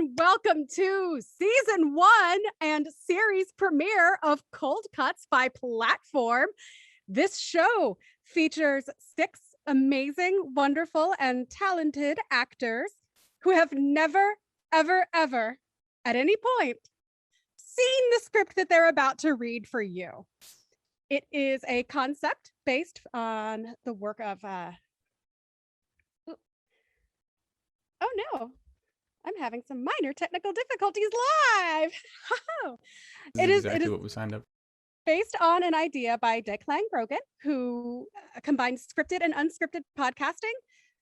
and welcome to season 1 and series premiere of Cold Cuts by Platform. This show features 6 amazing, wonderful, and talented actors who have never, ever, ever, at any point, seen the script that they're about to read for you. It is a concept based on the work of oh no, I'm having some minor technical difficulties live. This is exactly what we signed up. Based on an idea by Declan Grogan, who combined scripted and unscripted podcasting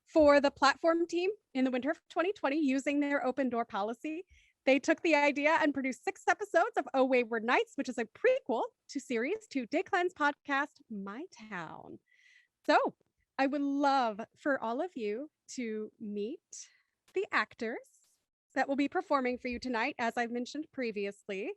for the Platform team in the winter of 2020 using their open door policy. They took the idea and produced 6 episodes of Oh Wayward Nights, which is a prequel to Declan's podcast, My Town. So I would love for all of you to meet the actors that will be performing for you tonight. As I've mentioned previously,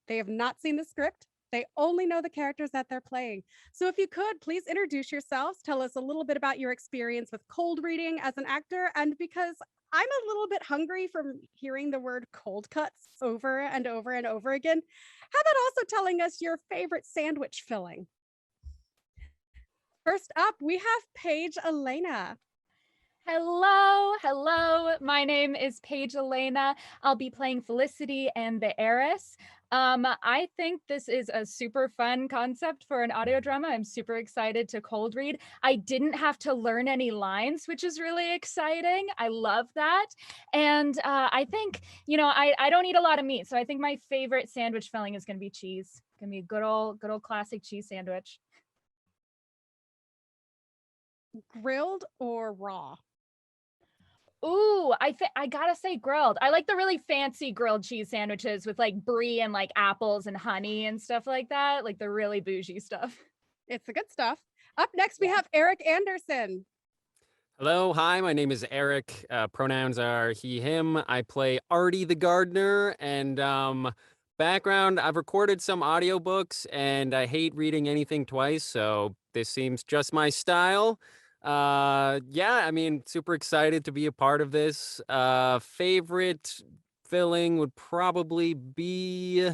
they have not seen the script. They only know the characters that they're playing. So if you could, please introduce yourselves. Tell us a little bit about your experience with cold reading as an actor. And because I'm a little bit hungry from hearing the word cold cuts over and over and over again, how about also telling us your favorite sandwich filling? First up, we have Paige Elena. Hello. My name is Paige Elena. I'll be playing Felicity and the Heiress. I think this is a super fun concept for an audio drama. I'm super excited to cold read. I didn't have to learn any lines, which is really exciting. I love that. And I think, I don't eat a lot of meat, so I think my favorite sandwich filling is going to be cheese. It's going to be a good old classic cheese sandwich. Grilled or raw? Ooh, I gotta say grilled. I like the really fancy grilled cheese sandwiches with like brie and like apples and honey and stuff like that. Like the really bougie stuff. It's the good stuff. Up next, we have Eric Anderson. Hello, hi, my name is Eric. Pronouns are he, him. I play Artie the gardener, and background, I've recorded some audiobooks, and I hate reading anything twice, so this seems just my style. Super excited to be a part of this. Favorite filling would probably be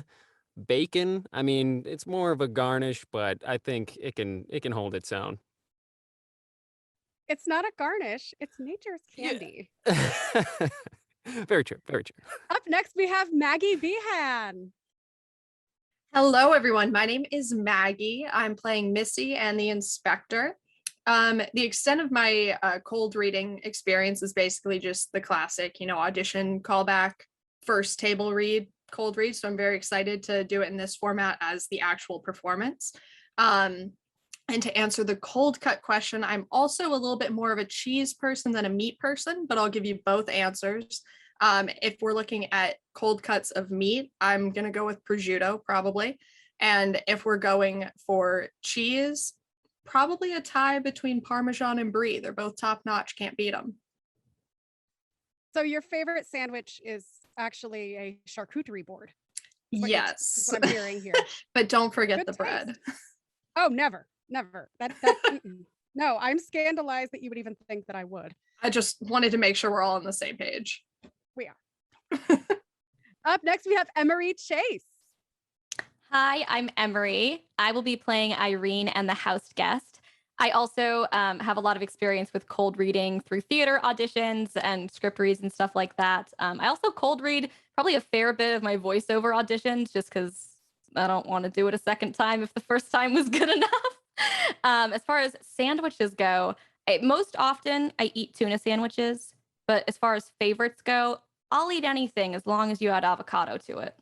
bacon. I mean, it's more of a garnish, but I think it can hold its own. It's not a garnish, it's nature's candy. Yeah. Very true. Up next, we have Maggie Behan. Hello, everyone. My name is Maggie. I'm playing Missy and the Inspector. The extent of my cold reading experience is basically just the classic, audition, callback, first table read, cold read. So I'm very excited to do it in this format as the actual performance. And to answer the cold cut question, I'm also a little bit more of a cheese person than a meat person, but I'll give you both answers. If we're looking at cold cuts of meat, I'm going to go with prosciutto probably. And if we're going for cheese, probably a tie between Parmesan and Brie. They're both top notch, can't beat them. So your favorite sandwich is actually a charcuterie board. Yes. That's what I'm hearing here. But don't forget Good the bread. taste. Oh, never. That no, I'm scandalized that you would even think that I would. I just wanted to make sure we're all on the same page. We are. Up next, we have Emery Chase. Hi, I'm Emery. I will be playing Irene and the house guest. I also have a lot of experience with cold reading through theater auditions and script reads and stuff like that. I also cold read probably a fair bit of my voiceover auditions just because I don't want to do it a second time if the first time was good enough. As far as sandwiches go, most often I eat tuna sandwiches, but as far as favorites go, I'll eat anything as long as you add avocado to it.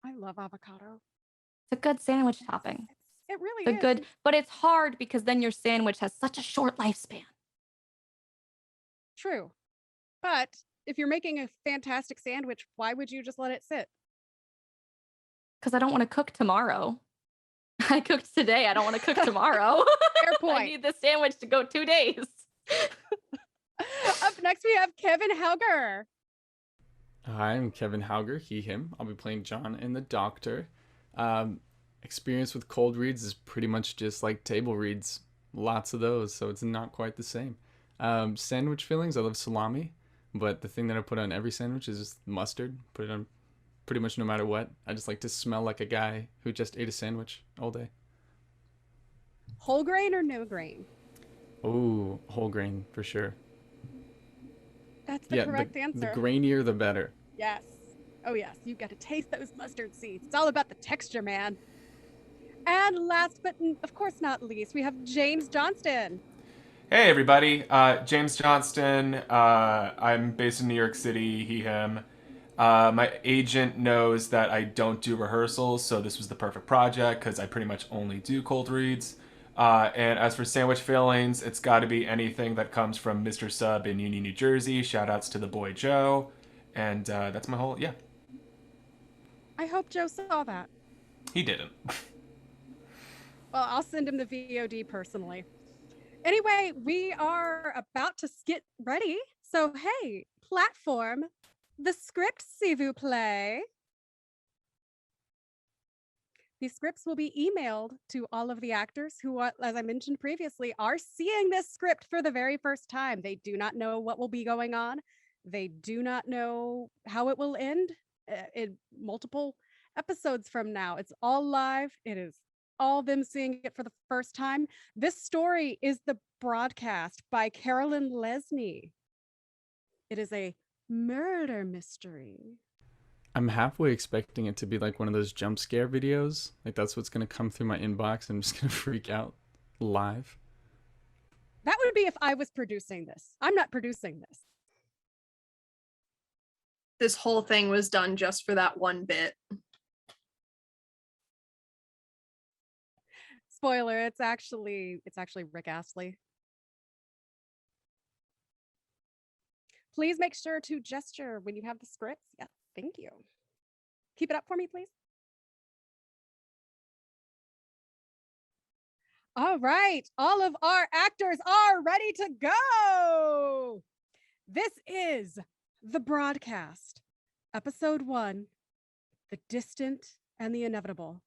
I love avocado. It's a good sandwich topping. It really It's is. good, but it's hard because then your sandwich has such a short lifespan. True. But if you're making a fantastic sandwich, why would you just let it sit? Because I don't want to cook tomorrow. I cooked today. I don't want to cook tomorrow. Fair point. I need the sandwich to go 2 days. Up next, we have Kevin Helger. Hi, I'm Kevin Hauger, he, him. I'll be playing John and the Doctor. Experience with cold reads is pretty much just like table reads. Lots of those, so it's not quite the same. Sandwich fillings, I love salami. but the thing that I put on every sandwich is just mustard. Put it on pretty much no matter what. I just like to smell like a guy who just ate a sandwich all day. Whole grain or no grain? Ooh, whole grain for sure. That's the correct the answer. grainier the better. Yes. Oh, yes. You've got to taste those mustard seeds. It's all about the texture, man. And last but of course not least, we have James Johnston. Hey everybody, James Johnston. I'm based in New York City, he, him. My agent knows that I don't do rehearsals, so this was the perfect project because I pretty much only do cold reads. And as for sandwich fillings, it's got to be anything that comes from Mr. Sub in Union, New Jersey. Shout outs to the boy Joe. And that's my whole, yeah. I hope Joe saw that. He didn't. Well, I'll send him the VOD personally. Anyway, we are about to get ready. So, hey, platform, the script, s'il vous plaît. These scripts will be emailed to all of the actors who, as I mentioned previously, are seeing this script for the very first time. They do not know what will be going on. They do not know how it will end in multiple episodes from now. It's all live. It is all them seeing it for the first time. This story is the broadcast by Carolyn Lesney. It is a murder mystery. I'm halfway expecting it to be like one of those jump scare videos. Like that's what's going to come through my inbox and I'm just going to freak out live. That would be if I was producing this. I'm not producing this. This whole thing was done just for that one bit. Spoiler, it's actually Rick Astley. Please make sure to gesture when you have the scripts. Yes, thank you. Keep it up for me, please. All right, all of our actors are ready to go. This is The Broadcast, Episode 1, The Distant and the Inevitable,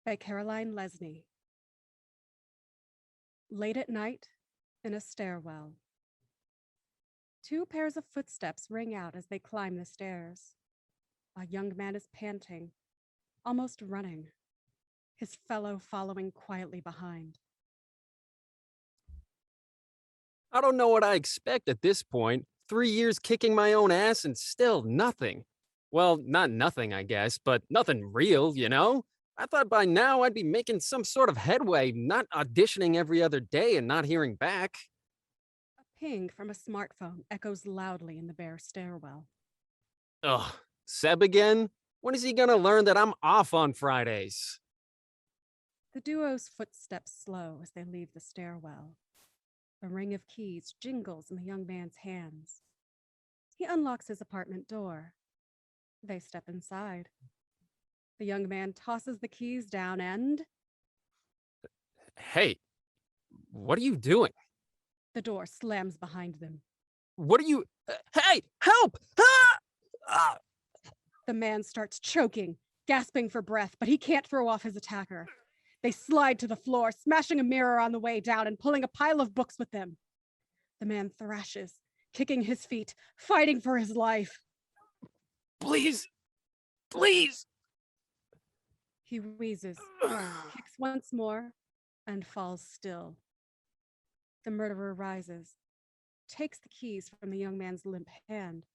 by Caroline Lesney. Late at night, in a stairwell. Two pairs of footsteps ring out as they climb the stairs. A young man is panting, almost running, his fellow following quietly behind. I don't know what I expect at this point. 3 years kicking my own ass and still nothing. Well, not nothing, I guess, but nothing real, you know? I thought by now I'd be making some sort of headway, not auditioning every other day and not hearing back. A ping from a smartphone echoes loudly in the bare stairwell. Ugh, Seb again? When is he gonna learn that I'm off on Fridays? The duo's footsteps slow as they leave the stairwell. A ring of keys jingles in the young man's hands. He unlocks his apartment door. They step inside. The young man tosses the keys down and Hey, what are you doing? the door slams behind them. What are you? Hey, help! Ah! The man starts choking, gasping for breath, but he can't throw off his attacker. They slide to the floor, smashing a mirror on the way down and pulling a pile of books with them. The man thrashes, kicking his feet, fighting for his life. Please, please. He wheezes, kicks once more, and falls still. The murderer rises, takes the keys from the young man's limp hand,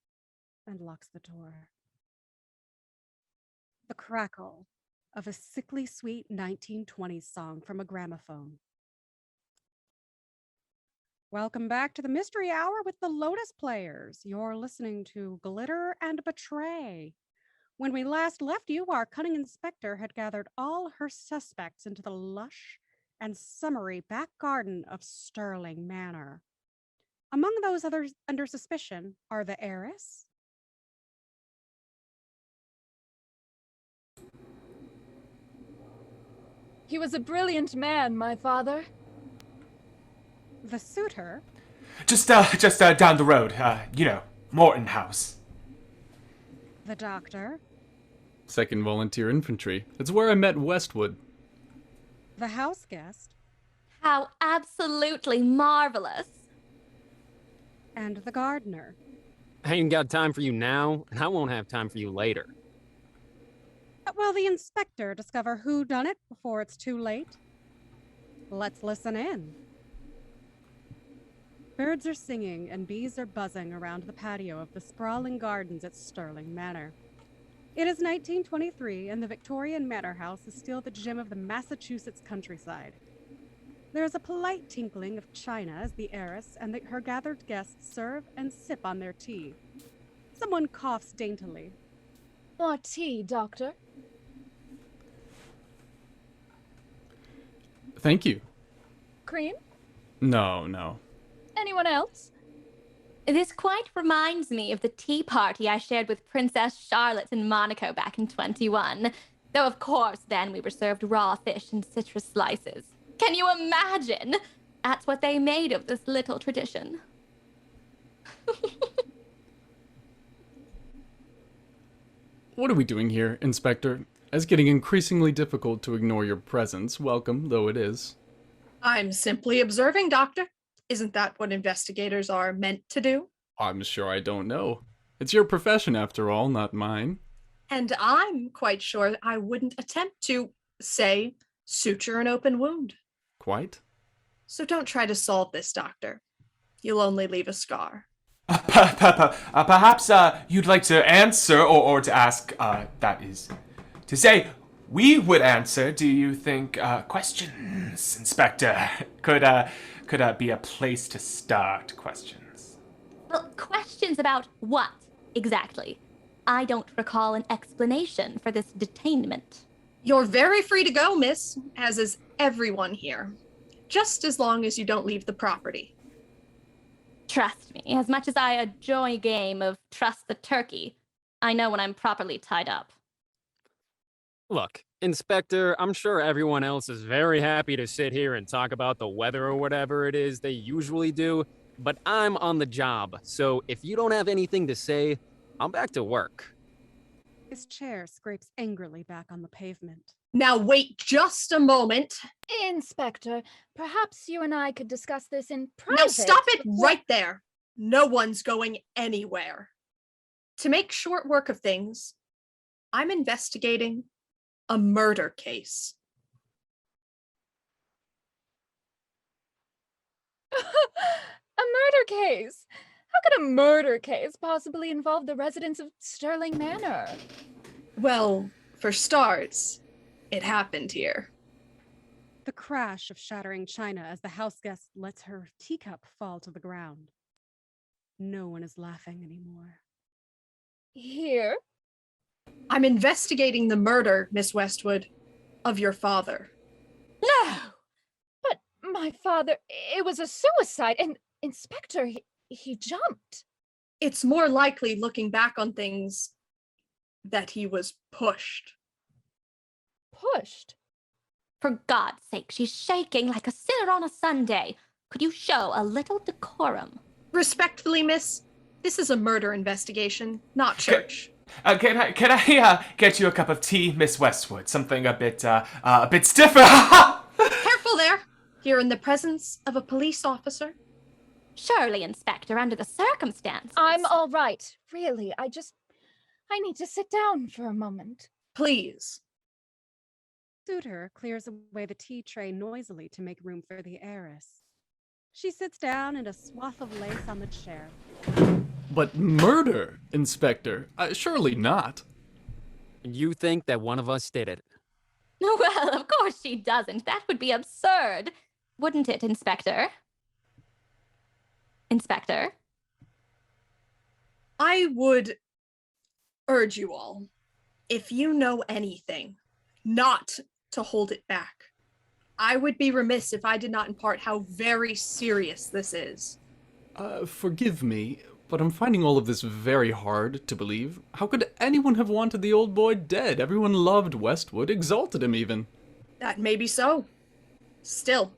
and locks the door. The crackle of a sickly sweet 1920s song from a gramophone. Welcome back to the Mystery Hour with the Lotus Players. You're listening to Glitter and Betray. When we last left you, our cunning inspector had gathered all her suspects into the lush and summery back garden of Sterling Manor. Among those others under suspicion are the heiress, He was a brilliant man, my father. the suitor, Just down the road, Morton House. the doctor, 2nd Volunteer Infantry. It's where I met Westwood. the house guest, How absolutely marvelous. and the gardener. I ain't got time for you now, and I won't have time for you later. Will the inspector discover who done it before it's too late? Let's listen in. Birds are singing and bees are buzzing around the patio of the sprawling gardens at Sterling Manor. It is 1923 and the Victorian manor house is still the gem of the Massachusetts countryside. There is a polite tinkling of china as the heiress and her gathered guests serve and sip on their tea. Someone coughs daintily. More tea, Doctor. Thank you. Cream? No. Anyone else? This quite reminds me of the tea party I shared with Princess Charlotte in Monaco back in 21. Though, of course, then we were served raw fish and citrus slices. Can you imagine? That's what they made of this little tradition. What are we doing here, Inspector? It's getting increasingly difficult to ignore your presence, welcome though it is. I'm simply observing, Doctor. Isn't that what investigators are meant to do? I'm sure I don't know. It's your profession after all, not mine. And I'm quite sure I wouldn't attempt to, say, suture an open wound. Quite? So don't try to solve this, Doctor. You'll only leave a scar. Perhaps you'd like to answer or to ask, that is to say, we would answer. Do you think questions, Inspector, could be a place to start questions? Well, questions about what, exactly? I don't recall an explanation for this detainment. You're very free to go, miss, as is everyone here. Just as long as you don't leave the property. Trust me, as much as I enjoy a game of Trust the Turkey, I know when I'm properly tied up. Look, Inspector, I'm sure everyone else is very happy to sit here and talk about the weather or whatever it is they usually do, but I'm on the job, so if you don't have anything to say, I'm back to work. His chair scrapes angrily back on the pavement. Now wait just a moment. Inspector, perhaps you and I could discuss this in private. Now stop it right there. No one's going anywhere. To make short work of things, I'm investigating a murder case. A murder case? How could a murder case possibly involve the residents of Sterling Manor? Well, for starts, it happened here. The crash of shattering china as the house guest lets her teacup fall to the ground. No one is laughing anymore. Here? I'm investigating the murder, Miss Westwood, of your father. No! But my father, it was a suicide, and Inspector, he jumped. It's more likely, looking back on things, that he was pushed. Pushed? For God's sake, she's shaking like a sinner on a Sunday. Could you show a little decorum? Respectfully, miss, this is a murder investigation, not church. Can I get you a cup of tea, Miss Westwood? Something a bit stiffer. Careful there. You're in the presence of a police officer. Surely, Inspector, under the circumstances. I'm all right. Really, I need to sit down for a moment. Please. Suitor clears away the tea tray noisily to make room for the heiress. She sits down in a swath of lace on the chair. But murder, Inspector? Surely not. You think that one of us did it? Well, of course she doesn't. That would be absurd. Wouldn't it, Inspector? Inspector? I would urge you all, if you know anything, not to hold it back. I would be remiss if I did not impart how very serious this is. Forgive me, but I'm finding all of this very hard to believe. How could anyone have wanted the old boy dead? Everyone loved Westwood, exalted him even. That may be so. Still,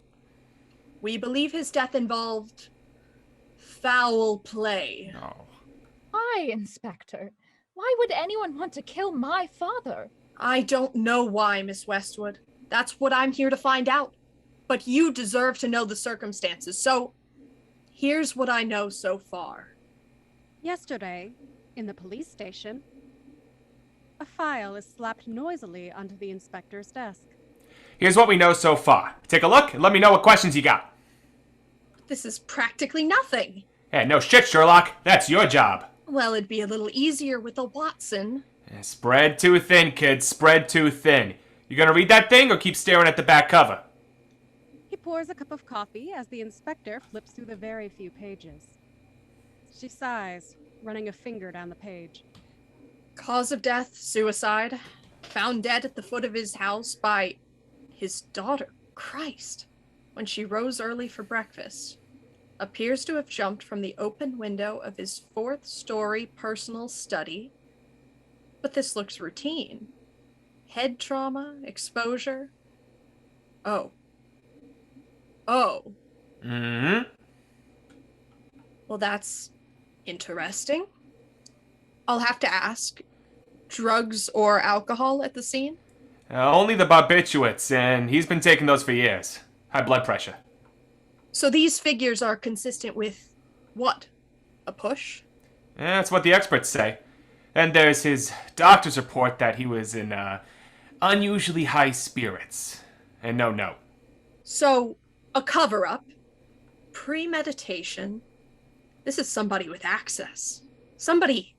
we believe his death involved foul play. Oh. Why, Inspector? Why would anyone want to kill my father? I don't know why, Miss Westwood. That's what I'm here to find out. But you deserve to know the circumstances, so here's what I know so far. Yesterday, in the police station, a file is slapped noisily onto the inspector's desk. Here's what we know so far. Take a look and let me know what questions you got. This is practically nothing. Hey, no shit, Sherlock. That's your job. Well, it'd be a little easier with a Watson. Spread too thin, kids. Spread too thin. You gonna read that thing or keep staring at the back cover? He pours a cup of coffee as the inspector flips through the very few pages. She sighs, running a finger down the page. Cause of death, suicide. Found dead at the foot of his house by his daughter. Christ. When she rose early for breakfast. Appears to have jumped from the open window of his 4th-story personal study. But this looks routine. Head trauma, exposure. Oh. Mm-hmm. Well, that's interesting. I'll have to ask. Drugs or alcohol at the scene? Only the barbiturates, and he's been taking those for years. High blood pressure. So these figures are consistent with what? A push? That's what the experts say. And there's his doctor's report that he was in unusually high spirits. And no note. So, a cover-up, premeditation. This is somebody with access. Somebody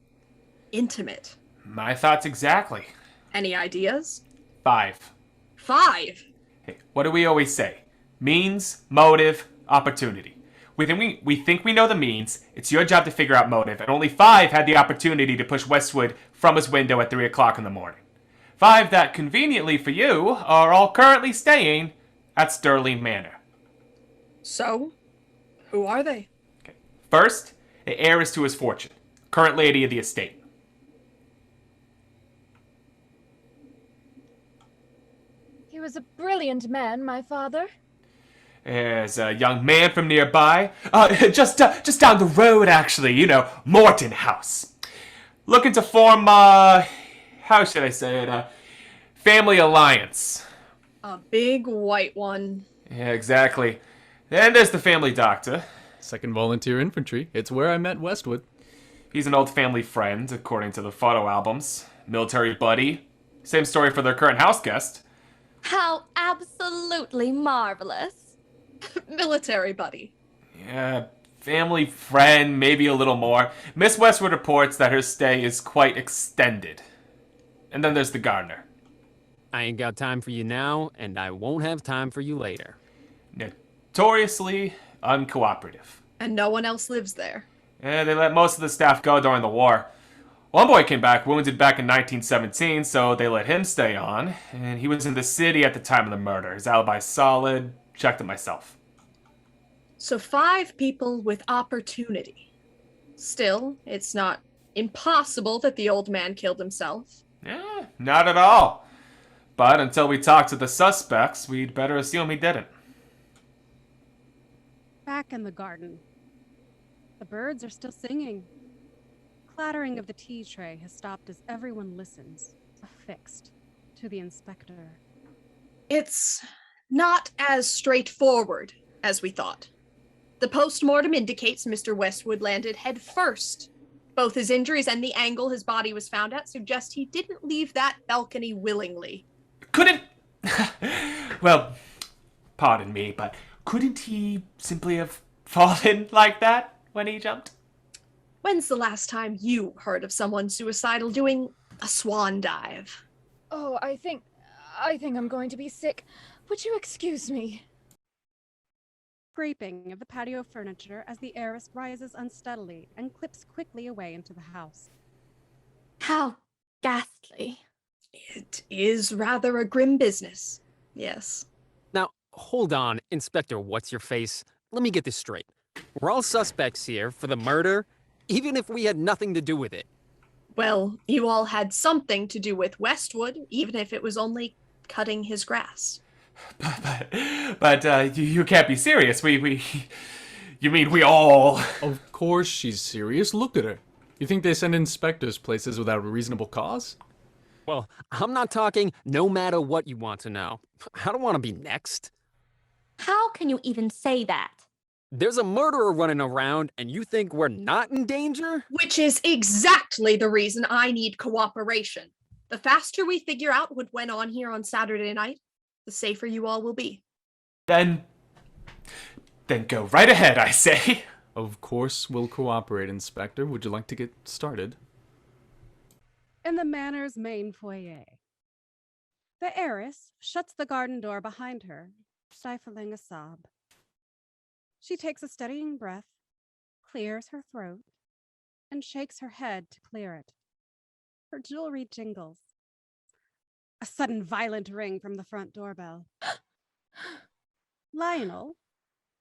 intimate. My thoughts exactly. Any ideas? 5. 5. Hey, what do we always say? Means, motive, opportunity. We think we know the means. It's your job to figure out motive, and only 5 had the opportunity to push Westwood from his window at 3 o'clock in the morning. 5 that, conveniently for you, are all currently staying at Sterling Manor. So, who are they? Okay. First, the heiress to his fortune, current lady of the estate. He was a brilliant man, my father. There's a young man from nearby. Just down the road, actually. You know, Morton House. Looking to form, how should I say it? Family alliance. A big white one. Yeah, exactly. Then there's the family doctor. 2nd Volunteer Infantry. It's where I met Westwood. He's an old family friend, according to the photo albums. Military buddy. Same story for their current house guest. How absolutely marvelous. Military buddy. Yeah, family friend, maybe a little more. Miss Westwood reports that her stay is quite extended. And then there's the gardener. I ain't got time for you now, and I won't have time for you later. Notoriously uncooperative. And no one else lives there. Yeah, they let most of the staff go during the war. One boy came back wounded back in 1917, so they let him stay on. And he was in the city at the time of the murder. His alibi's solid. Checked it myself. So 5 people with opportunity. Still, it's not impossible that the old man killed himself. Yeah, not at all. But until we talk to the suspects, we'd better assume he didn't. Back in the garden, the birds are still singing. Clattering of the tea tray has stopped as everyone listens, affixed, to the inspector. It's not as straightforward as we thought. The post-mortem indicates Mr. Westwood landed head first. Both his injuries and the angle his body was found at suggest he didn't leave that balcony willingly. Couldn't... well, pardon me, but couldn't he simply have fallen like that when he jumped? When's the last time you heard of someone suicidal doing a swan dive? Oh, I think I'm going to be sick. Would you excuse me? Scraping of the patio furniture as the heiress rises unsteadily and clips quickly away into the house. How ghastly. It is rather a grim business, yes. Now, hold on, Inspector What's-Your-Face. Let me get this straight. We're all suspects here for the murder, even if we had nothing to do with it. Well, you all had something to do with Westwood, even if it was only cutting his grass. But you can't be serious. You mean we all... Of course she's serious. Look at her. You think they send inspectors places without a reasonable cause? Well, I'm not talking no matter what you want to know. I don't want to be next. How can you even say that? There's a murderer running around, and you think we're not in danger? Which is exactly the reason I need cooperation. The faster we figure out what went on here on Saturday night, the safer you all will be. Then go right ahead, I say. Of course, we'll cooperate, Inspector. Would you like to get started? In the manor's main foyer, the heiress shuts the garden door behind her, stifling a sob. She takes a steadying breath, clears her throat, and shakes her head to clear it. Her jewelry jingles. A sudden violent ring from the front doorbell. Lionel,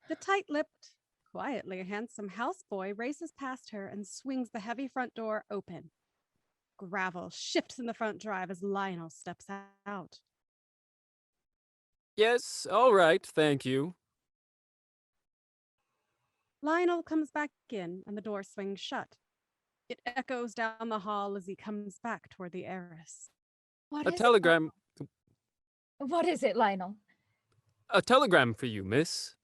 the tight-lipped, quietly handsome houseboy, races past her and swings the heavy front door open. Gravel shifts in the front drive as Lionel steps out. Yes, all right, thank you. Lionel comes back in and the door swings shut. It echoes down the hall as he comes back toward the heiress. What A is telegram. it? What is it, Lionel? A telegram for you, miss.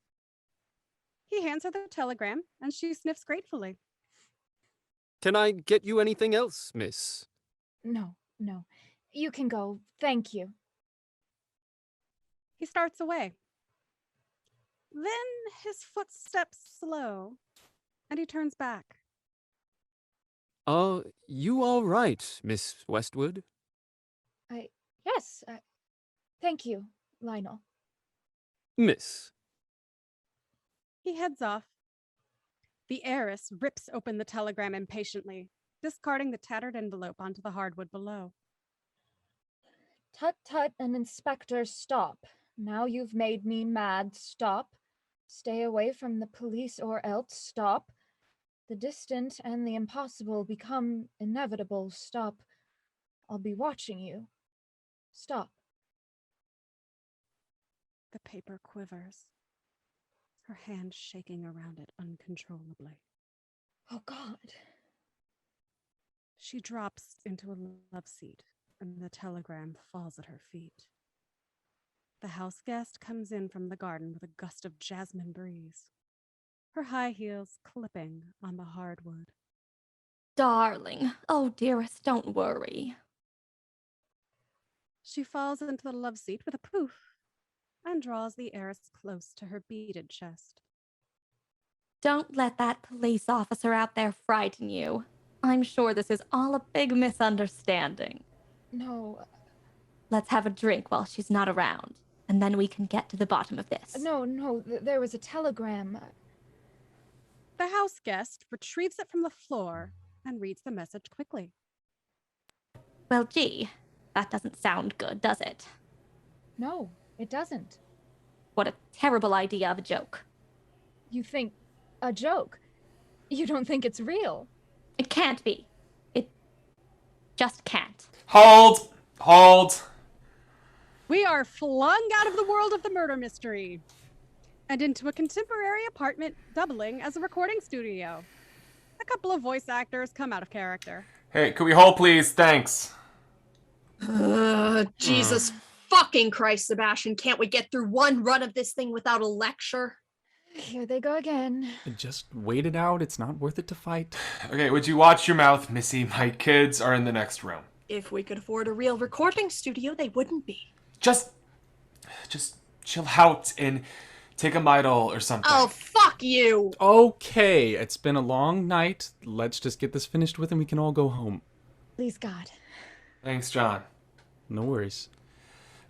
He hands her the telegram and she sniffs gratefully. Can I get you anything else, miss? No. You can go. Thank you. He starts away. Then his footsteps slow and he turns back. You all right, Miss Westwood? Yes. Thank you, Lionel. Miss. He heads off. The heiress rips open the telegram impatiently, discarding the tattered envelope onto the hardwood below. Tut tut and Inspector, stop. Now you've made me mad. Stop. Stay away from the police or else. Stop. The distant and the impossible become inevitable. Stop. I'll be watching you. Stop. The paper quivers, her hand shaking around it uncontrollably. Oh, God. She drops into a love seat, and the telegram falls at her feet. The house guest comes in from the garden with a gust of jasmine breeze, her high heels clipping on the hardwood. Darling, oh dearest, don't worry. She falls into the love seat with a poof and draws the heiress close to her beaded chest. Don't let that police officer out there frighten you. I'm sure this is all a big misunderstanding. No. Let's have a drink while she's not around, and then we can get to the bottom of this. No. There was a telegram. The house guest retrieves it from the floor and reads the message quickly. Well, gee, that doesn't sound good, does it? No, it doesn't. What a terrible idea of a joke. You think a joke? You don't think it's real? It can't be. It just can't. Hold! We are flung out of the world of the murder mystery and into a contemporary apartment doubling as a recording studio. A couple of voice actors come out of character. Hey, could we hold, please? Thanks. Jesus fucking Christ, Sebastian. Can't we get through one run of this thing without a lecture? Here they go again. Just wait it out. It's not worth it to fight. Okay, would you watch your mouth, Missy? My kids are in the next room. If we could afford a real recording studio, they wouldn't be. Just chill out and take a Midol or something. Oh, fuck you! Okay, it's been a long night. Let's just get this finished with and we can all go home. Please, God. Thanks, John. No worries.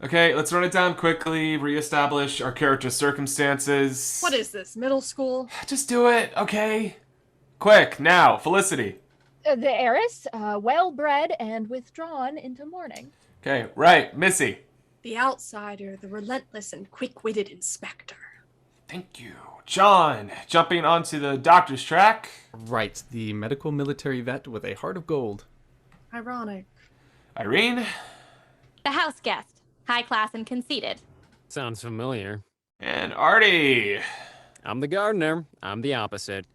Okay, let's run it down quickly, reestablish our character circumstances. What is this, middle school? Just do it, okay? Quick, now, Felicity. The heiress, well-bred and withdrawn into mourning. Okay, right, Missy. The outsider, the relentless and quick-witted inspector. Thank you. John, jumping onto the doctor's track. Right, the medical military vet with a heart of gold. Ironic. Irene. The house guest, high class and conceited. Sounds familiar. And Artie. I'm the gardener. I'm the opposite.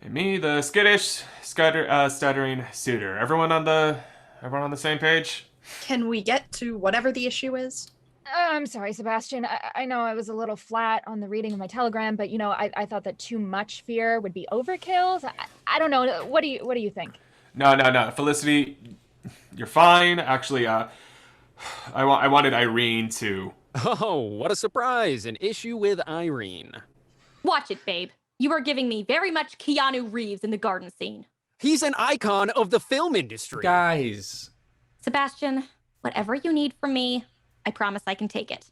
And me, the skittish, stuttering suitor. Everyone on the same page? Can we get to whatever the issue is? I'm sorry, Sebastian. I know I was a little flat on the reading of my telegram, but I thought that too much fear would be overkill. So I don't know. What do you think? No. Felicity, you're fine. Actually, I wanted Irene to. Oh, what a surprise! An issue with Irene. Watch it, babe. You are giving me very much Keanu Reeves in the garden scene. He's an icon of the film industry. Guys. Sebastian, whatever you need from me, I promise I can take it.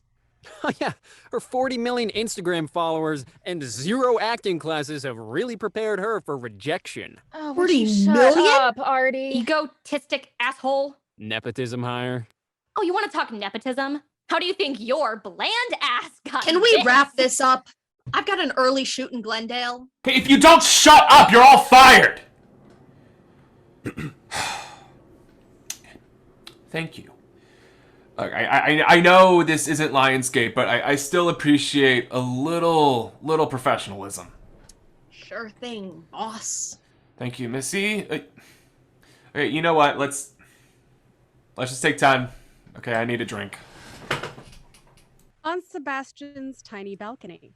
Oh, yeah, her 40 million Instagram followers and 0 acting classes have really prepared her for rejection. Oh, 40 shut million? up, Artie. Egotistic asshole. Nepotism hire. Oh, you want to talk nepotism? How do you think your bland ass got Can we this? wrap this up? I've got an early shoot in Glendale. Hey, if you don't shut up, you're all fired! Thank you. Look, I know this isn't Lionsgate, but I still appreciate a little professionalism. Sure thing, boss. Thank you, Missy. Okay, you know what? Let's just take time. Okay, I need a drink. On Sebastian's tiny balcony,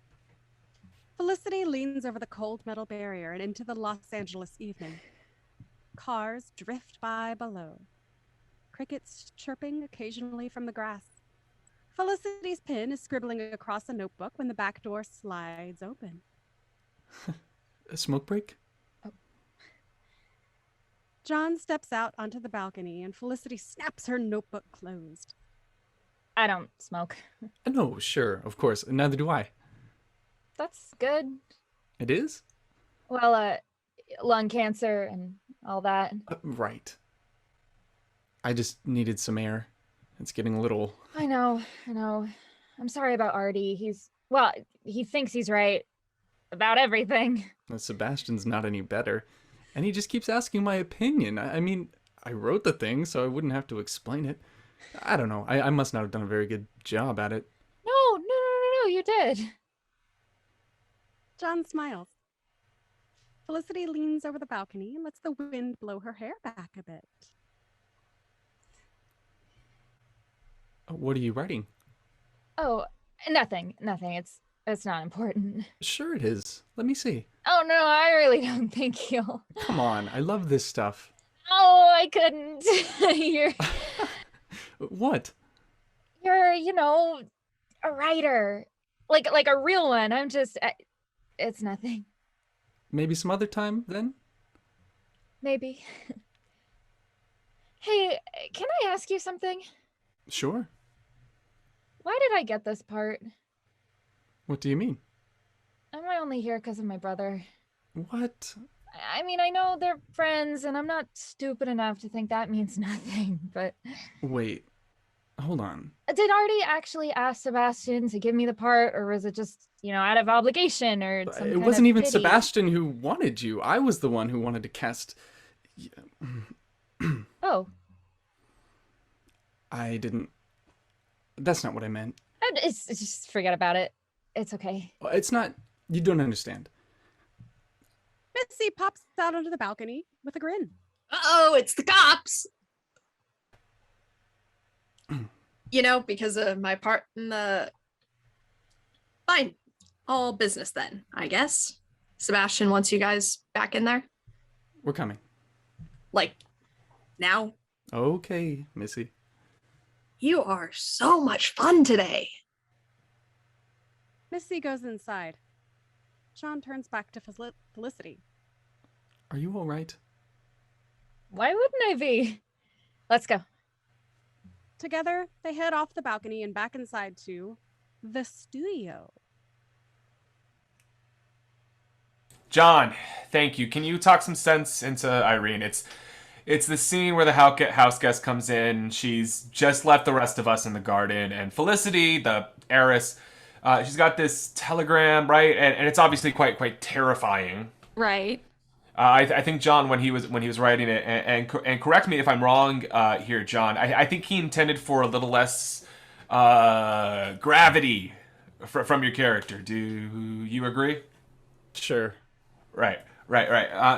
Felicity leans over the cold metal barrier and into the Los Angeles evening. Cars drift by below. Crickets chirping occasionally from the grass. Felicity's pen is scribbling across a notebook when the back door slides open. A smoke break? John steps out onto the balcony and Felicity snaps her notebook closed. I don't smoke. No, sure, of course. Neither do I. That's good. It is? Well, lung cancer and all that. Right. I just needed some air. It's getting a little... I know. I'm sorry about Artie. He thinks he's right about everything. Sebastian's not any better. And he just keeps asking my opinion. I mean, I wrote the thing, so I wouldn't have to explain it. I don't know. I must not have done a very good job at it. No, you did. John smiles. Felicity leans over the balcony and lets the wind blow her hair back a bit. What are you writing? Oh, nothing. It's not important. Sure it is. Let me see. Oh no, I really don't think you'll. Come on, I love this stuff. Oh, I couldn't. What? You're, a writer. Like a real one. I'm just it's nothing. Maybe some other time, then? Maybe. Hey, can I ask you something? Sure. Why did I get this part? What do you mean? Am I only here because of my brother? What? I mean, I know they're friends, and I'm not stupid enough to think that means nothing, but... Wait. Hold on. Did Artie actually ask Sebastian to give me the part, or was it just, out of obligation, or some It kind wasn't of even pity? Sebastian who wanted you. I was the one who wanted to cast... Oh. I didn't... That's not what I meant. It's just forget about it. It's okay. It's not... You don't understand. Missy pops out onto the balcony with a grin. Uh-oh, it's the cops. Because of my part in the... Fine. All business then, I guess. Sebastian wants you guys back in there. We're coming. Like, now. Okay, Missy. You are so much fun today. Missy goes inside. John turns back to Felicity. Are you all right? Why wouldn't I be? Let's go. Together, they head off the balcony and back inside to the studio. John, thank you. Can you talk some sense into Irene? It's the scene where the house guest comes in. She's just left the rest of us in the garden, and Felicity, the heiress, she's got this telegram, right? And it's obviously quite terrifying. Right. I think John, when he was writing it, and correct me if I'm wrong here, John. I think he intended for a little less gravity from your character. Do you agree? Sure. Right.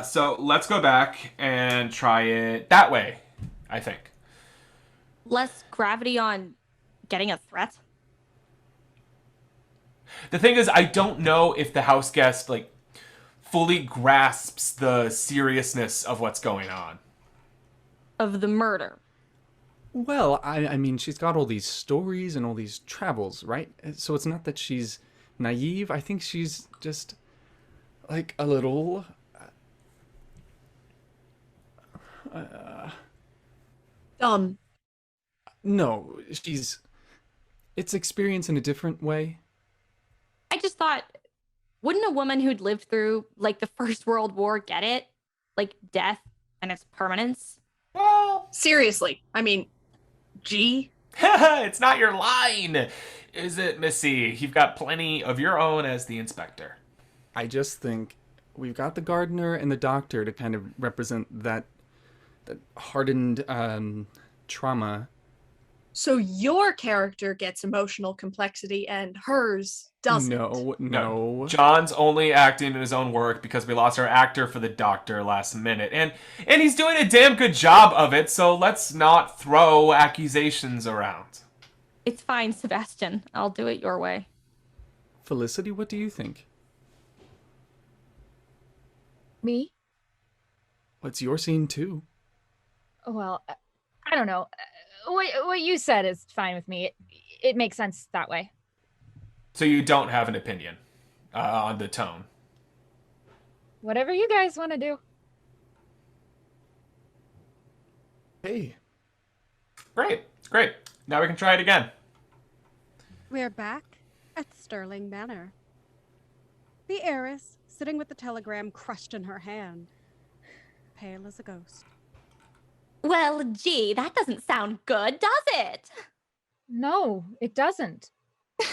So let's go back and try it that way, I think. Less gravity on getting a threat? The thing is, I don't know if the house guest, like, fully grasps the seriousness of what's going on. Of the murder. Well, I mean, she's got all these stories and all these travels, right? So it's not that she's naive. I think she's just like a little. Dumb. No, it's experience in a different way. I just thought, wouldn't a woman who'd lived through like the First World War get it? Like death and its permanence? Well, Seriously. I mean, gee. it's not your line, is it, Missy? You've got plenty of your own as the inspector. I just think we've got the gardener and the doctor to kind of represent that hardened trauma. So your character gets emotional complexity and hers doesn't. No. John's only acting in his own work because we lost our actor for the doctor last minute. And he's doing a damn good job of it, so let's not throw accusations around. It's fine, Sebastian. I'll do it your way. Felicity, what do you think? Me? What's your scene too? Well, I don't know. What you said is fine with me. It makes sense that way. So you don't have an opinion on the tone? Whatever you guys want to do. Hey. Great. Now we can try it again. We're back at Sterling Manor. The heiress, sitting with the telegram crushed in her hand, pale as a ghost. Well, gee, that doesn't sound good, does it? No, it doesn't.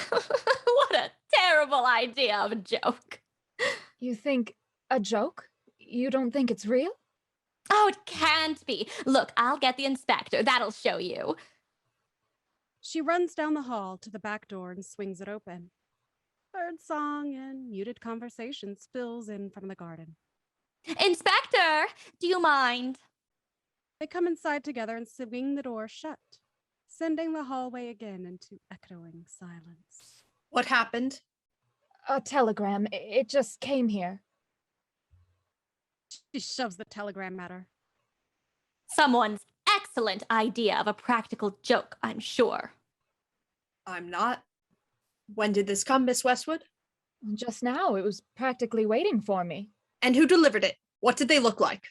What a terrible idea of a joke. You think a joke? You don't think it's real? Oh, it can't be. Look, I'll get the inspector. That'll show you. She runs down the hall to the back door and swings it open. Birdsong and muted conversation spills in from the garden. Inspector, do you mind? They come inside together and swing the door shut, sending the hallway again into echoing silence. What happened? A telegram. It just came here. She shoves the telegram at her. Someone's excellent idea of a practical joke, I'm sure. I'm not. When did this come, Miss Westwood? Just now, it was practically waiting for me. And who delivered it? What did they look like?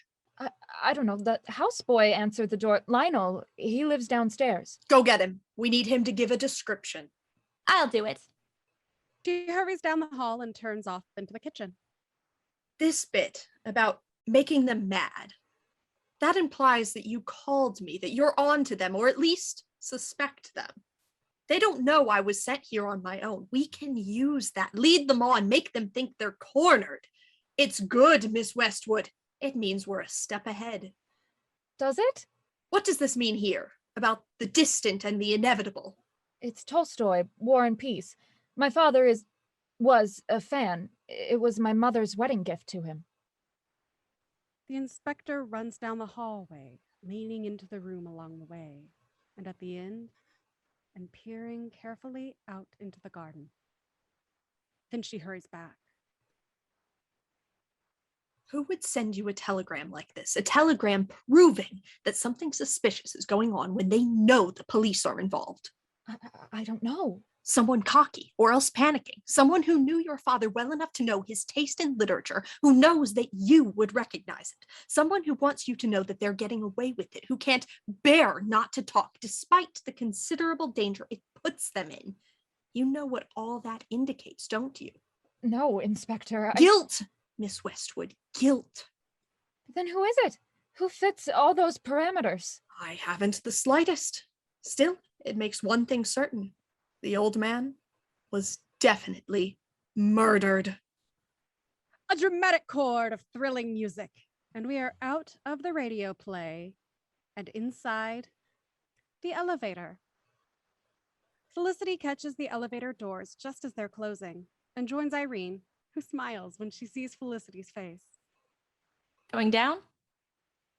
I don't know. The houseboy answered the door. Lionel, he lives downstairs. Go get him. We need him to give a description. I'll do it. She hurries down the hall and turns off into the kitchen. This bit about making them mad, that implies that you called me, that you're on to them, or at least suspect them. They don't know I was sent here on my own. We can use that. Lead them on. Make them think they're cornered. It's good, Miss Westwood. It means we're a step ahead. Does it? What does this mean here about the distant and the inevitable? It's Tolstoy, War and Peace. My father was a fan. It was my mother's wedding gift to him. The inspector runs down the hallway, leaning into the room along the way, and at the end, and peering carefully out into the garden. Then she hurries back. Who would send you a telegram like this? A telegram proving that something suspicious is going on when they know the police are involved? I don't know. Someone cocky or else panicking. Someone who knew your father well enough to know his taste in literature, who knows that you would recognize it. Someone who wants you to know that they're getting away with it, who can't bear not to talk despite the considerable danger it puts them in. You know what all that indicates, don't you? No, Inspector. Guilt, Miss Westwood, guilt. Then who is it? Who fits all those parameters? I haven't the slightest. Still, it makes one thing certain. The old man was definitely murdered. A dramatic chord of thrilling music, and we are out of the radio play and inside the elevator. Felicity catches the elevator doors just as they're closing and joins Irene, who smiles when she sees Felicity's face. Going down?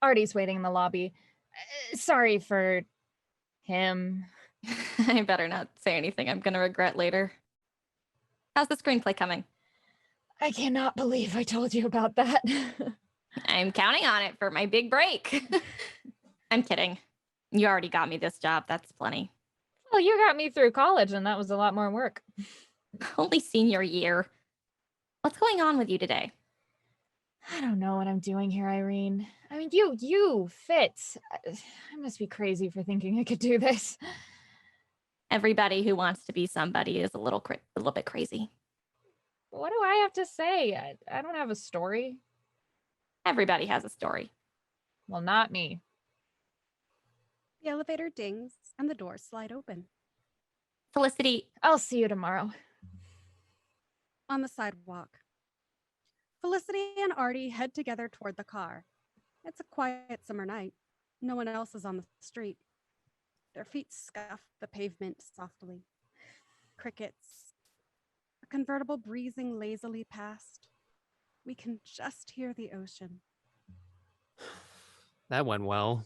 Artie's waiting in the lobby. Sorry for him. I better not say anything I'm gonna regret later. How's the screenplay coming? I cannot believe I told you about that. I'm counting on it for my big break. I'm kidding. You already got me this job. That's plenty. Well, you got me through college, and that was a lot more work. Only senior year. What's going on with you today? I don't know what I'm doing here, Irene. I mean, you fit. I must be crazy for thinking I could do this. Everybody who wants to be somebody is a little bit crazy. What do I have to say? I don't have a story. Everybody has a story. Well, not me. The elevator dings and the doors slide open. Felicity, I'll see you tomorrow. On the sidewalk, Felicity and Artie head together toward the car. It's a quiet summer night. No one else is on the street. Their feet scuff the pavement softly. Crickets. A convertible breezing lazily past. We can just hear the ocean. That went well.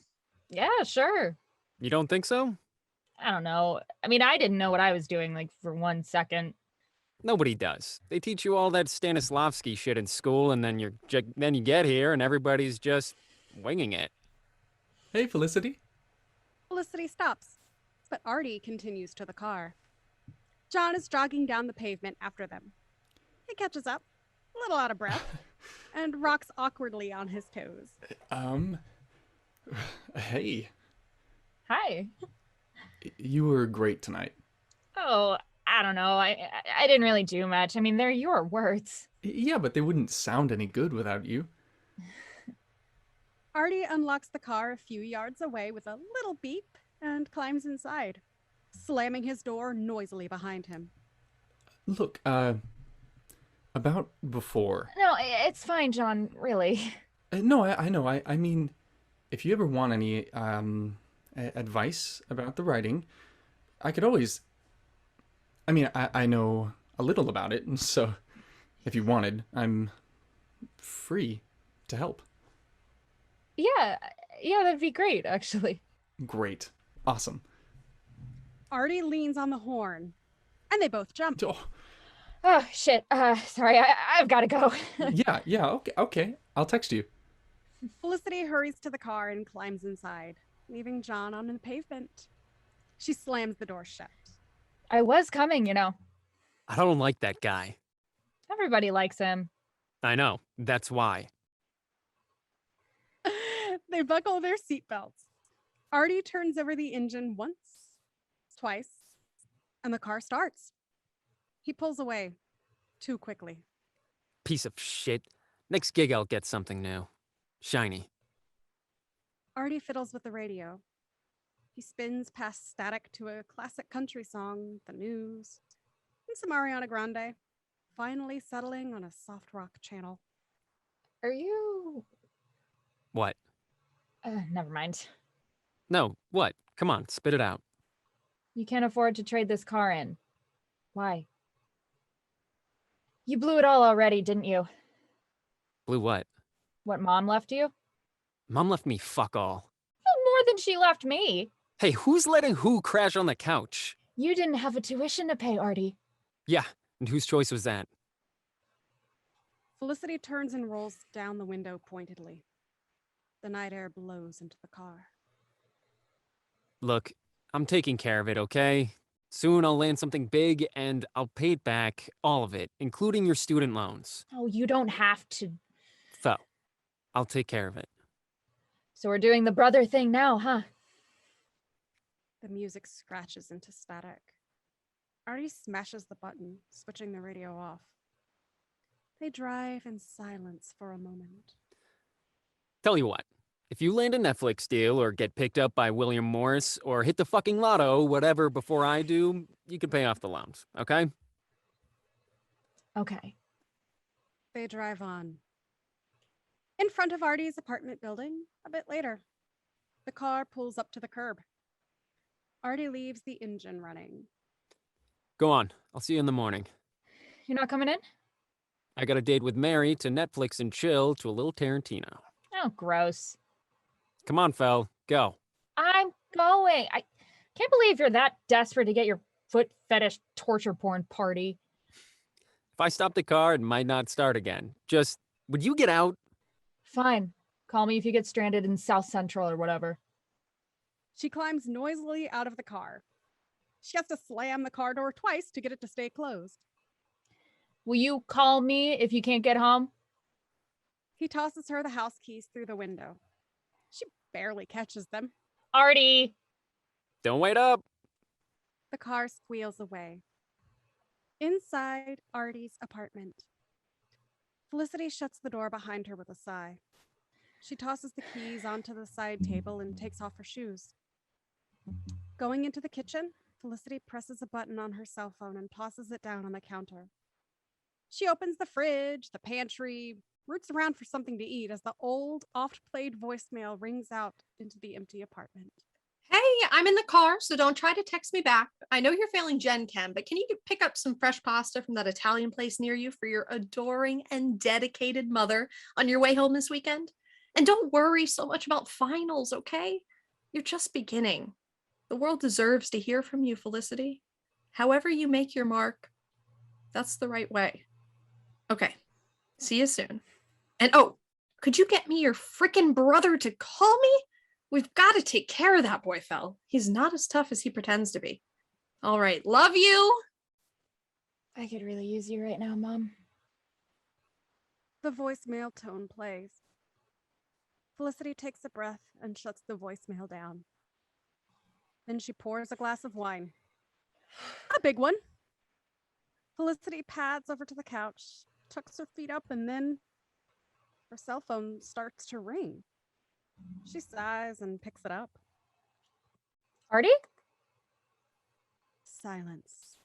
Yeah, sure. You don't think so? I don't know. I mean, I didn't know what I was doing, like, for 1 second. Nobody does. They teach you all that Stanislavski shit in school, and then you get here, and everybody's just winging it. Hey, Felicity. Felicity stops, but Artie continues to the car. John is jogging down the pavement after them. He catches up, a little out of breath, and rocks awkwardly on his toes. Hey. Hi. You were great tonight. Oh, I don't know. I didn't really do much. I mean, they're your words. Yeah, but they wouldn't sound any good without you. Artie unlocks the car a few yards away with a little beep and climbs inside, slamming his door noisily behind him. Look, about before. No, it's fine, John, really. No, I know. I mean, if you ever want any advice about the writing, I could always... I mean, I know a little about it, so if you wanted, I'm free to help. Yeah, that'd be great, actually. Great. Awesome. Artie leans on the horn, and they both jump. Oh, shit. Sorry, I've got to go. Yeah, okay. I'll text you. Felicity hurries to the car and climbs inside, leaving John on the pavement. She slams the door shut. I was coming, you know. I don't like that guy. Everybody likes him. I know. That's why. They buckle their seatbelts. Artie turns over the engine once, twice, and the car starts. He pulls away too quickly. Piece of shit. Next gig, I'll get something new. Shiny. Artie fiddles with the radio. He spins past static to a classic country song, the news, and some Ariana Grande, finally settling on a soft rock channel. Are you... What? Never mind. No, what? Come on, spit it out. You can't afford to trade this car in. Why? You blew it all already, didn't you? Blew what? What Mom left you? Mom left me fuck all. Well, more than she left me. Hey, who's letting who crash on the couch? You didn't have a tuition to pay, Artie. Yeah, and whose choice was that? Felicity turns and rolls down the window pointedly. The night air blows into the car. Look, I'm taking care of it, okay? Soon I'll land something big and I'll pay it back, all of it, including your student loans. Oh, you don't have to. So, I'll take care of it. So we're doing the brother thing now, huh? The music scratches into static. Artie smashes the button, switching the radio off. They drive in silence for a moment. Tell you what, if you land a Netflix deal or get picked up by William Morris or hit the fucking lotto, whatever, before I do, you can pay off the loans, okay? Okay. They drive on. In front of Artie's apartment building, a bit later, the car pulls up to the curb. Artie leaves the engine running. Go on, I'll see you in the morning. You're not coming in? I got a date with Mary to Netflix and chill to a little Tarantino. Oh, gross. Come on, Fel, go. I'm going. I can't believe you're that desperate to get your foot fetish torture porn party. If I stop the car, it might not start again. Just, would you get out? Fine. Call me if you get stranded in South Central or whatever. She climbs noisily out of the car. She has to slam the car door twice to get it to stay closed. Will you call me if you can't get home? He tosses her the house keys through the window. She barely catches them. Artie! Don't wait up. The car squeals away. Inside Artie's apartment, Felicity shuts the door behind her with a sigh. She tosses the keys onto the side table and takes off her shoes. Going into the kitchen, Felicity presses a button on her cell phone and tosses it down on the counter. She opens the fridge, the pantry, roots around for something to eat as the old, oft-played voicemail rings out into the empty apartment. Hey, I'm in the car, so don't try to text me back. I know you're failing Gen Chem, but can you pick up some fresh pasta from that Italian place near you for your adoring and dedicated mother on your way home this weekend? And don't worry so much about finals, okay? You're just beginning. The world deserves to hear from you, Felicity. However you make your mark, that's the right way. Okay, see you soon. And oh, could you get me your freaking brother to call me? We've got to take care of that boy, Fel. He's not as tough as he pretends to be. All right, love you. I could really use you right now, Mom. The voicemail tone plays. Felicity takes a breath and shuts the voicemail down. Then she pours a glass of wine. A big one. Felicity pads over to the couch, tucks her feet up, and then her cell phone starts to ring. She sighs and picks it up. Artie? Silence.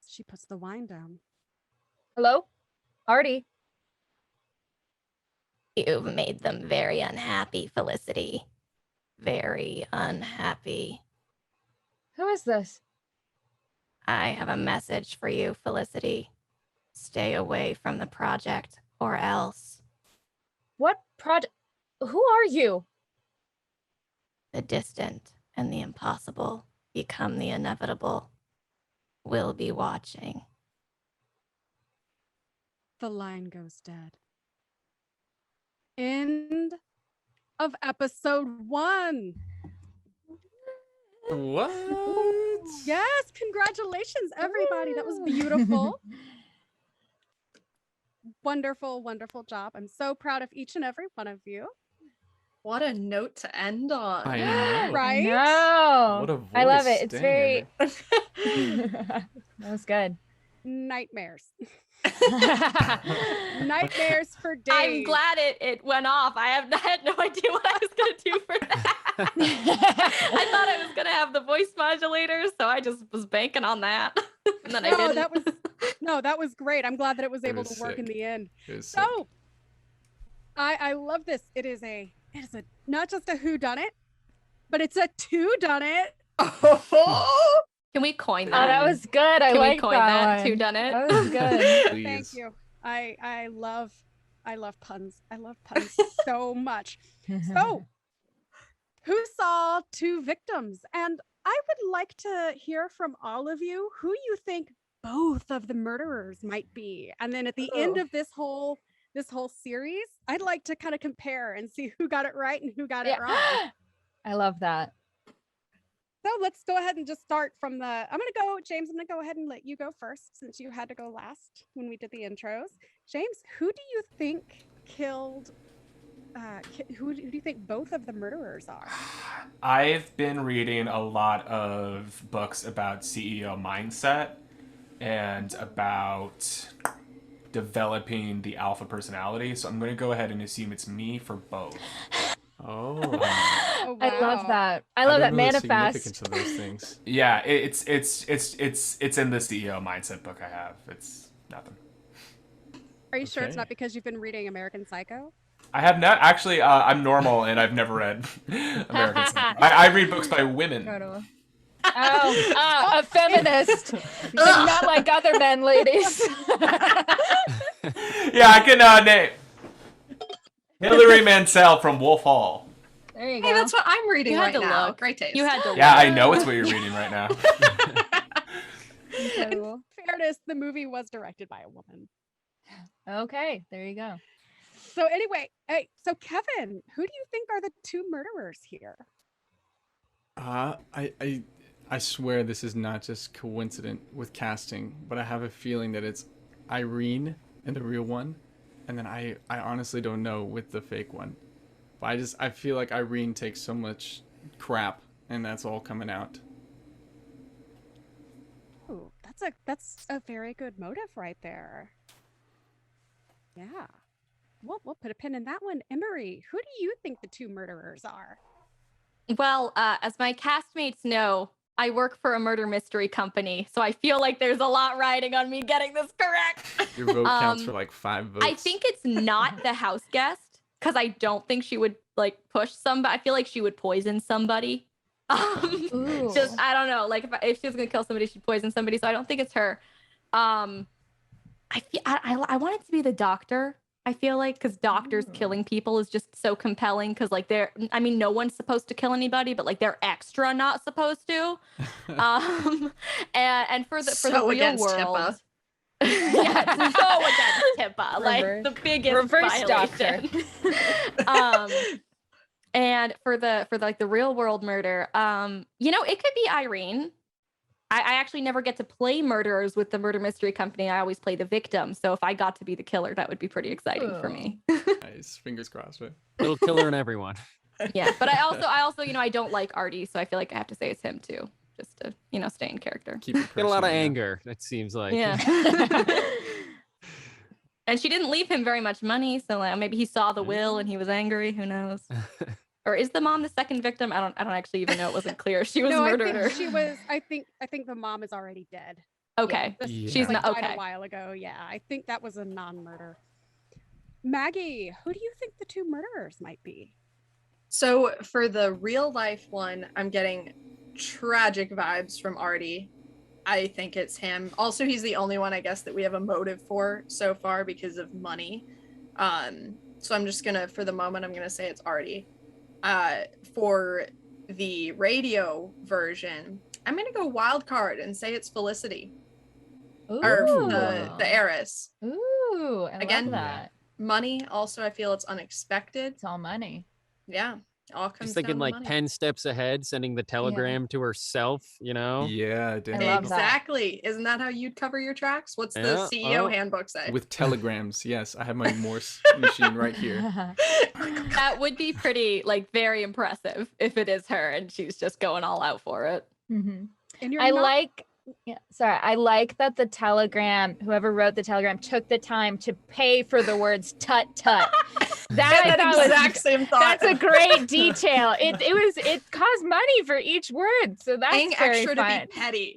She puts the wine down. Hello? Artie? You've made them very unhappy, Felicity. Very unhappy. Who is this? I have a message for you, Felicity. Stay away from the project, or else. What project? Who are you? The distant and the impossible become the inevitable. We'll be watching. The line goes dead. End of episode 1. What? Yes, congratulations, everybody. That was beautiful. Wonderful, wonderful job. I'm so proud of each and every one of you. What a note to end on. I know. Right? No. What a voice. I love it. It's Dang very. it. That was good. Nightmares. Nightmares for days. I'm glad it went off. I had no idea what I was going to do for that. I thought I was going to have the voice modulator, so I just was banking on that. And then I didn't. That was great. I'm glad that it was able was to work in sick. the end. It was sick. So I love this. It is a not just a whodunit, but it's a two-dunnit. Oh, Can we coin Oh, that? that was good. I Can like we coin that that? one. Who done it? That was good. Please. Thank you. I love puns. I love puns so much. So, who saw two victims? And I would like to hear from all of you who you think both of the murderers might be. And then at the end of this whole series, I'd like to kind of compare and see who got it right and who got it wrong. I love that. So let's go ahead and just start from James, I'm going to go ahead and let you go first since you had to go last when we did the intros. James, who do you think killed, who do you think both of the murderers are? I've been reading a lot of books about CEO mindset and about developing the alpha personality. So I'm going to go ahead and assume it's me for both. Oh. Oh, wow. I love that. I love that don't know the manifest. significance of those things. Yeah, it's in the CEO mindset book I have. It's nothing. Are you sure it's Okay. not because you've been reading American Psycho? I have not actually. I'm normal and I've never read American Psycho. I read books by women. A feminist. But not like other men, ladies. Yeah, I can name Hilary Mantel from Wolf Hall. There you hey, go. that's what I'm reading You had right to now. look. Great taste. You had to Yeah, I know it's what you're reading right now. Incredible. fairness, the movie was directed by a woman. Okay, there you go. So anyway, hey, so Kevin, who do you think are the two murderers here? I swear this is not just coincident with casting, but I have a feeling that it's Irene in the real one, and then I honestly don't know with the fake one. But I feel like Irene takes so much crap, and that's all coming out. Ooh, that's a very good motive right there. Yeah. We'll put a pin in that one. Emery, who do you think the two murderers are? Well, as my castmates know, I work for a murder mystery company, so I feel like there's a lot riding on me getting this correct. Your vote counts for like 5 votes. I think it's not the house guest, because I don't think she would like push somebody. I feel like she would poison somebody. Just I don't know. Like if she was gonna kill somebody, she'd poison somebody. So I don't think it's her. I want it to be the doctor. I feel like because doctors killing people is just so compelling because like no one's supposed to kill anybody, but like they're extra not supposed to. And for the real world. Yeah, so against HIPAA, like the biggest reverse violation. And for the real world murder, it could be Irene. I actually never get to play murderers with the murder mystery company. I always play the victim. So if I got to be the killer, that would be pretty exciting for me. Nice, fingers crossed. Right? Little killer in everyone. Yeah, but I also I don't like Artie, so I feel like I have to say it's him too, just to stay in character. Keep it Get a lot of personal, yeah. anger. It seems like. Yeah. And she didn't leave him very much money, so like, maybe he saw the will and he was angry. Who knows? Or is the mom the second victim? I don't actually even know. It wasn't clear. She was murdered. I think she was. I think the mom is already dead. Okay. Yeah, She's not died okay. a while ago. Yeah, I think that was a non-murder. Maggie, who do you think the two murderers might be? So for the real life one, I'm getting tragic vibes from Artie. I think it's him. Also, he's the only one I guess that we have a motive for so far because of money. So I'm just gonna, for the moment, I'm gonna say it's Artie. For the radio version, I'm gonna go wild card and say it's Felicity. Ooh. Or the heiress. Ooh, I Again, love that. Money. Also, I feel it's unexpected. It's all money. Yeah, all comes Just thinking down to like money. 10 steps ahead, sending the telegram to herself, Yeah, I love that. Exactly. Isn't that how you'd cover your tracks? What's the Yeah, CEO handbook say? with telegrams. Yes, I have my Morse machine right here. That would be pretty, like, very impressive if it is her and she's just going all out for it. Mm-hmm. And you're I not- like that the telegram, whoever wrote the telegram, took the time to pay for the words "tut tut." That exact same thought. That's a great detail. It cost money for each word, so that's paying very extra fun. to be petty.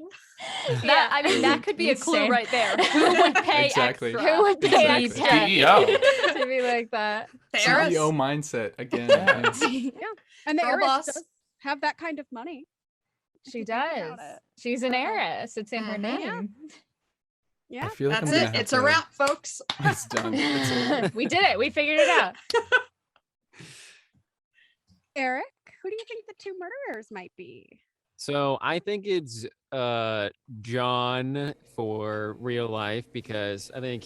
That could be a clue Insane. right there. Who would pay Exactly. extra? Who would pay Exactly. extra CEO. to be like that? The heiress. CEO mindset again. and the Girl heiress boss. does have that kind of money. if She you think does. about it. She's an heiress. It's in her Mhm. name. Yeah. I feel like That's I'm gonna it. have It's to, a wrap, folks. It's done. It's over. We did it. We figured it out. Eric, who do you think the two murderers might be? So I think it's John for real life because I think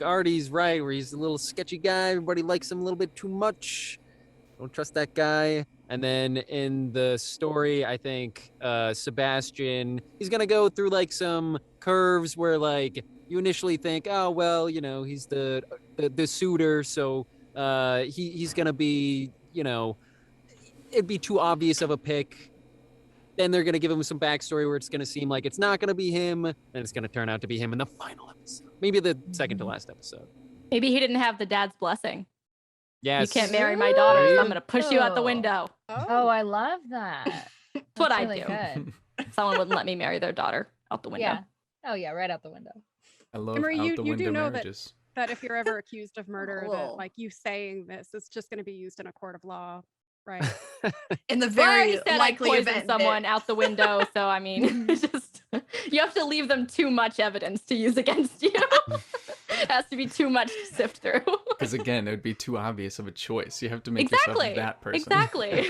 Artie's right where he's a little sketchy guy. Everybody likes him a little bit too much. Don't trust that guy. And then in the story, I think Sebastian, he's gonna go through like some curves where like you initially think, oh well, he's the suitor, so he's gonna be, it'd be too obvious of a pick. Then they're gonna give him some backstory where it's gonna seem like it's not gonna be him, and it's gonna turn out to be him in the final episode, maybe the second to last episode. Maybe he didn't have the dad's blessing. Yes. You can't marry my daughter, so I'm going to push you out the window. Oh, I love that. That's what I really do. Good. Someone wouldn't let me marry their daughter out the window. Yeah. Oh yeah, right out the window. I love Emery, out you the do window know marriages. that if you're ever accused of murder, that Whoa. like you saying this is just going to be used in a court of law, right? In the Well, I already very said I likely poisoned event someone that- out the window, so I mean, it's just you have to leave them too much evidence to use against you. It has to be too much to sift through. Because again, it would be too obvious of a choice. You have to make Exactly. yourself that person. Exactly.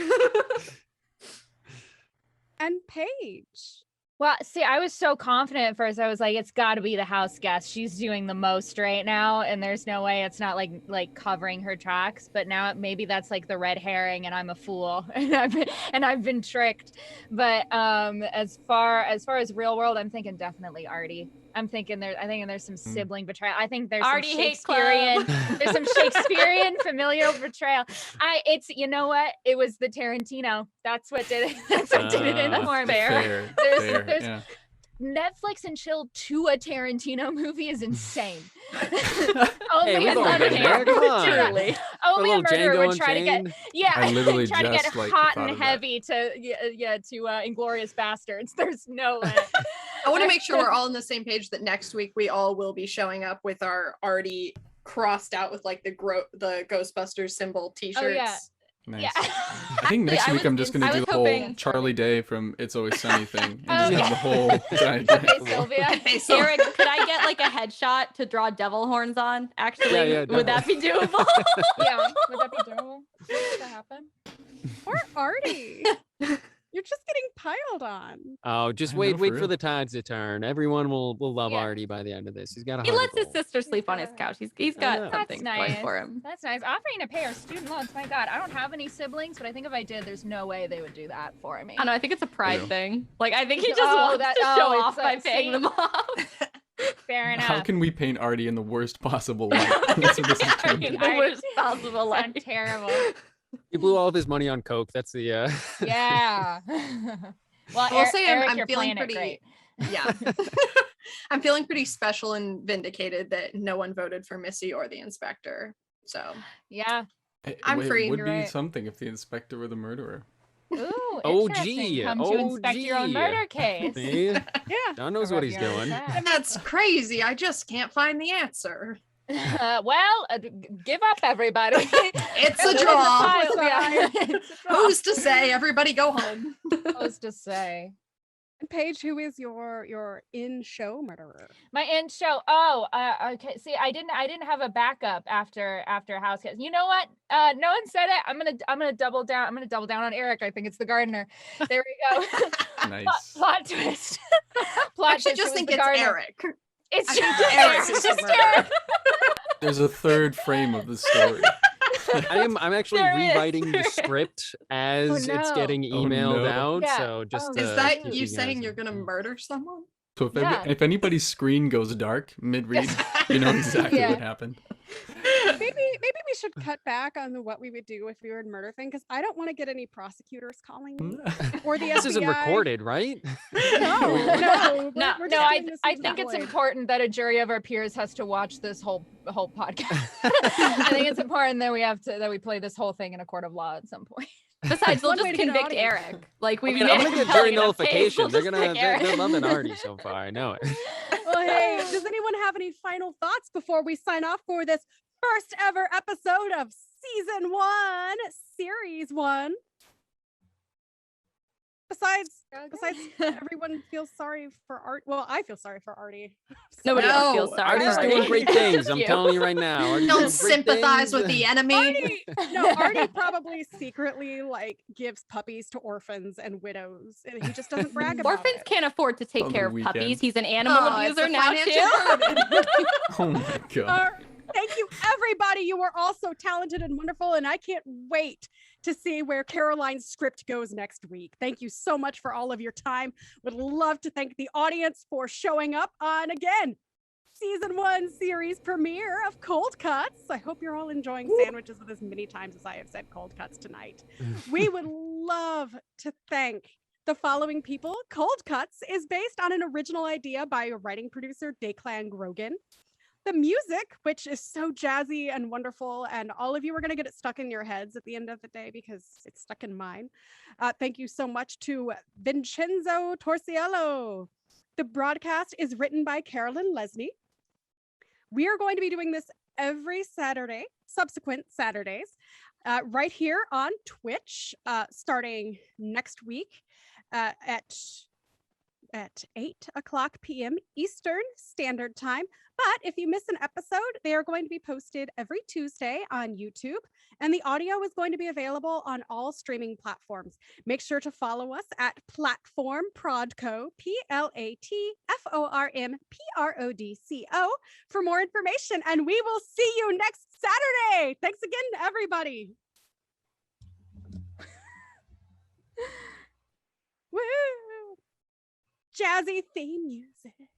And Paige, Well, see, I was so confident at first. I was like, it's got to be the house guest. She's doing the most right now, and there's no way it's not like covering her tracks. But now maybe that's like the red herring, and I'm a fool, and I've been tricked. But as far as real world, I'm thinking definitely Artie. I think there's some sibling betrayal. I think there's Artie some hate club. Shakespearean familial betrayal. You know what? It was the Tarantino. That's what did it. That's what did it in for me. Fair. There's Yeah. Netflix and chill to a Tarantino movie is insane. Hey, Only we've a all been there. Come on. Truly. Only a little murderer Django would try to get Unchained. I literally try to get just, like, hot thought and of that. heavy to Inglorious Bastards. There's no way. I want to make sure we're all on the same page that next week we all will be showing up with our already crossed out with like the Ghostbusters symbol t-shirts. Oh, yeah. Nice. Yeah. I think next Actually, week I'm just gonna I do was the whole hoping- Charlie Day from It's Always Sunny thing and Oh, just have the whole Hey, diagram. Sylvia. Hey, so- Eric, could I get like a headshot to draw devil horns on? Actually, Yeah, would that be doable? Yeah, would that be doable? Would that happen? Or Artie. You're just getting piled on. Oh, just I know, wait for for real. the tides to turn. Everyone will love Yeah. Artie by the end of this. He's got a He heart lets of his gold. sister sleep on his couch. He's got know. something That's going nice. for him. That's nice. Offering to pay our student loans. My God, I don't have any siblings, but I think if I did, there's no way they would do that for me. I don't know. I think it's a pride True. thing. Like I think he just Oh, wants that- to oh, show it's off by that paying same- them off. Fair enough. How can we paint Artie in the worst possible light? That's what this is gonna be. The worst possible Sound life. terrible. He blew all of his money on coke. That's the Yeah. Well, I will say Eric, I'm you're feeling playing it pretty. great. Yeah. I'm feeling pretty special and vindicated that no one voted for Missy or the inspector. So Yeah. I'm free, It would you're be right. something if the inspector were the murderer. Ooh, OG, interesting. Come to inspect your own OG. murder case. See? Yeah. John knows what he's doing. that's crazy. I just can't find the answer. Give up, everybody. It's It a is draw. file, yeah. It's a draw. Who's to say? Everybody go home. Who's to say? And Paige, who is your in-show murderer? My in show. Oh, okay. See, I didn't have a backup after House Guest. You know what? No one said it. I'm gonna double down. I'm gonna double down on Eric. I think it's the gardener. There we go. Nice. Plot twist. Plot Actually, twist. just It was think the it's gardener. Eric. It's I just think Eric. Eric It's is the just murderer. Eric. There's a third frame of the story. I'm actually There is. rewriting the script as it's no. getting Oh, emailed no. out. Yeah. So just Oh, Is Uh, that keep you guys saying you're in- gonna murder someone? So if, Yeah. if anybody's screen goes dark mid-read, you know exactly Yeah. what happened. Maybe we should cut back on the what we would do if we were in murder thing, because I don't want to get any prosecutors calling me or the This FBI. isn't recorded, right? No, No, we're No, just doing this I in the think it's void. important that a jury of our peers has to watch this whole podcast. I think it's important that we play this whole thing in a court of law at some point. Besides, they'll One way just to get an convict audience. Eric. Like I we've mean, I'm gonna get jury enough case, nullification. we'll They're just gonna pick they're Eric. loving Artie so far. I know it. Well, hey, does anyone have any final thoughts before we sign off for this first ever episode of season 1, series 1? Besides, everyone feels sorry for Art. Well, I feel sorry for Artie. Nobody No, else feels sorry. Artie's for doing Artie. great things. I'm You. telling you right now. Artie's doing Don't great sympathize with things. the enemy. Artie probably secretly like gives puppies to orphans and widows, and he just doesn't brag about Orphans it. can't afford to take On the care of weekend. puppies. He's an animal Oh, it's abuser a now financial too. burden. Oh my god. Thank you, everybody. You are all so talented and wonderful, and I can't wait to see where Caroline's script goes next week. Thank you so much for all of your time. Would love to thank the audience for showing up on, again, season 1 series premiere of Cold Cuts. I hope you're all enjoying sandwiches with as many times as I have said Cold Cuts tonight. We would love to thank the following people. Cold Cuts is based on an original idea by writing producer Declan Grogan. The music, which is so jazzy and wonderful, and all of you are going to get it stuck in your heads at the end of the day because it's stuck in mine. Thank you so much to Vincenzo Torciello. The broadcast is written by Carolyn Lesney. We are going to be doing this every Saturday, subsequent Saturdays, right here on Twitch, starting next week at at 8 p.m. Eastern Standard Time. But if you miss an episode, they are going to be posted every Tuesday on YouTube, and the audio is going to be available on all streaming platforms. Make sure to follow us at Platform Prodco, PLATFORMPRODCO, for more information, and we will see you next Saturday. Thanks again, everybody. Woo! Jazzy theme music.